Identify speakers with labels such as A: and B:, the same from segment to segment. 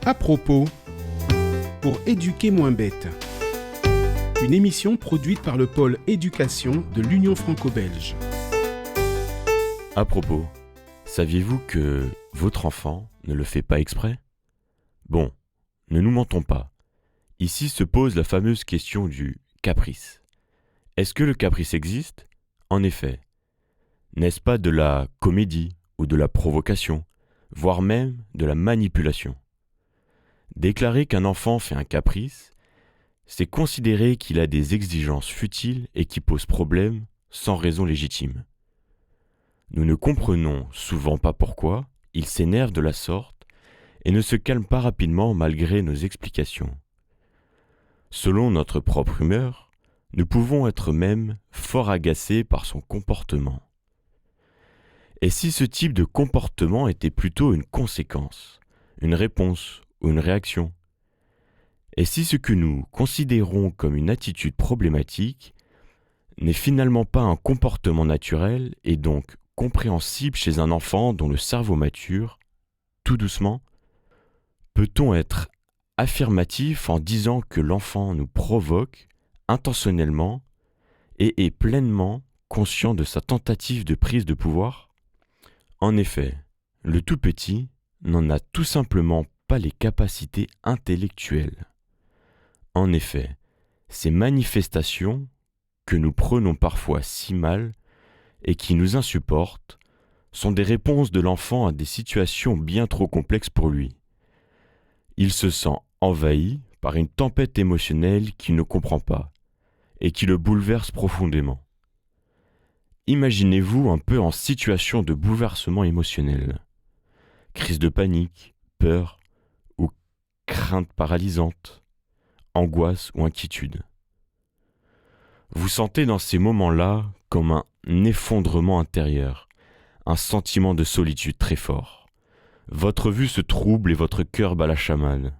A: À propos, pour éduquer moins bête. Une émission produite par le pôle éducation de l'Union franco-belge.
B: À propos, saviez-vous que votre enfant ne le fait pas exprès ? Bon, ne nous mentons pas. Ici se pose la fameuse question du caprice. Est-ce que le caprice existe ? En effet. N'est-ce pas de la comédie ou de la provocation, voire même de la manipulation ? Déclarer qu'un enfant fait un caprice, c'est considérer qu'il a des exigences futiles et qui posent problème sans raison légitime. Nous ne comprenons souvent pas pourquoi il s'énerve de la sorte et ne se calme pas rapidement malgré nos explications. Selon notre propre humeur, nous pouvons être même fort agacés par son comportement. Et si ce type de comportement était plutôt une conséquence, une réponse ou une réaction ? Et si ce que nous considérons comme une attitude problématique n'est finalement pas un comportement naturel et donc compréhensible chez un enfant dont le cerveau mature, tout doucement, peut-on être affirmatif en disant que l'enfant nous provoque intentionnellement et est pleinement conscient de sa tentative de prise de pouvoir ? En effet, le tout petit n'en a tout simplement pas les capacités intellectuelles. En effet, ces manifestations que nous prenons parfois si mal et qui nous insupportent sont des réponses de l'enfant à des situations bien trop complexes pour lui. Il se sent envahi par une tempête émotionnelle qu'il ne comprend pas et qui le bouleverse profondément. Imaginez-vous un peu en situation de bouleversement émotionnel. Crise de panique, peur ou crainte paralysante, angoisse ou inquiétude. Vous sentez dans ces moments-là comme un effondrement intérieur, un sentiment de solitude très fort. Votre vue se trouble et votre cœur bat la chamade.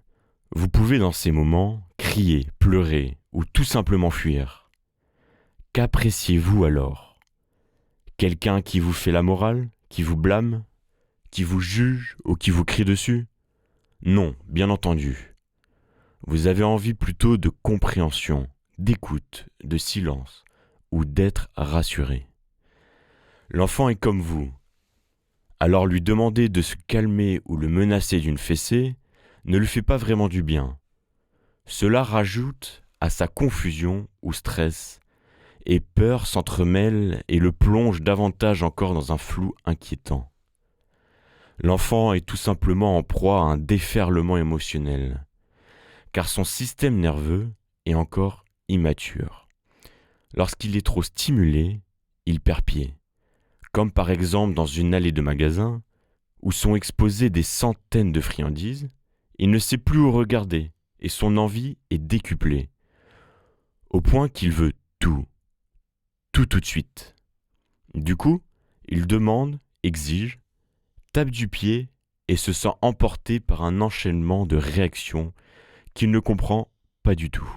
B: Vous pouvez dans ces moments crier, pleurer ou tout simplement fuir. Qu'appréciez-vous alors ? Quelqu'un qui vous fait la morale, qui vous blâme, qui vous juge ou qui vous crie dessus ? Non, bien entendu. Vous avez envie plutôt de compréhension, d'écoute, de silence ou d'être rassuré. L'enfant est comme vous. Alors lui demander de se calmer ou le menacer d'une fessée ne lui fait pas vraiment du bien. Cela rajoute à sa confusion ou stress et peur s'entremêle et le plonge davantage encore dans un flou inquiétant. L'enfant est tout simplement en proie à un déferlement émotionnel, car son système nerveux est encore immature. Lorsqu'il est trop stimulé, il perd pied, comme par exemple dans une allée de magasins où sont exposées des centaines de friandises, il ne sait plus où regarder et son envie est décuplée, au point qu'il veut tout de suite. Du coup, il demande, exige, tape du pied et se sent emporté par un enchaînement de réactions qu'il ne comprend pas du tout.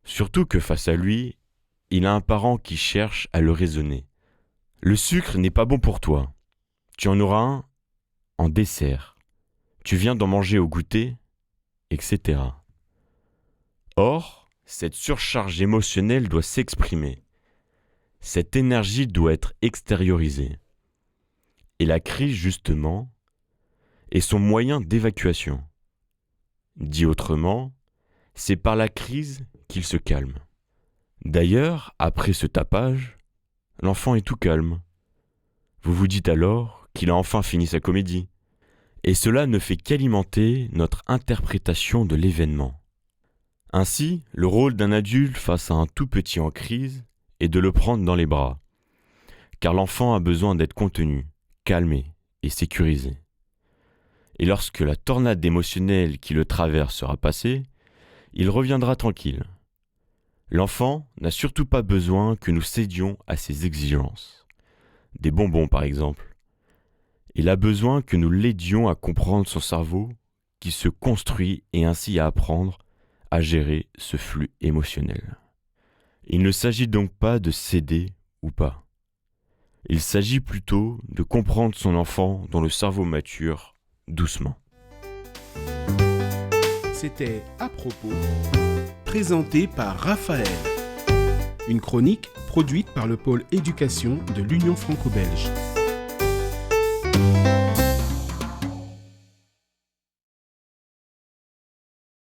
B: Surtout que face à lui, il a un parent qui cherche à le raisonner. Le sucre n'est pas bon pour toi. Tu en auras un en dessert. Tu viens d'en manger au goûter, etc. Or, cette surcharge émotionnelle doit s'exprimer. Cette énergie doit être extériorisée. Et la crise, justement, est son moyen d'évacuation. Dit autrement, c'est par la crise qu'il se calme. D'ailleurs, après ce tapage, l'enfant est tout calme. Vous vous dites alors qu'il a enfin fini sa comédie. Et cela ne fait qu'alimenter notre interprétation de l'événement. Ainsi, le rôle d'un adulte face à un tout petit en crise est de le prendre dans les bras. Car l'enfant a besoin d'être contenu, calmé et sécurisé. Et lorsque la tornade émotionnelle qui le traverse sera passée, il reviendra tranquille. L'enfant n'a surtout pas besoin que nous cédions à ses exigences. Des bonbons par exemple. Il a besoin que nous l'aidions à comprendre son cerveau qui se construit et ainsi à apprendre à gérer ce flux émotionnel. Il ne s'agit donc pas de céder ou pas. Il s'agit plutôt de comprendre son enfant dont le cerveau mature doucement.
A: C'était À propos, présenté par Raphaël. Une chronique produite par le pôle éducation de l'Union franco-belge.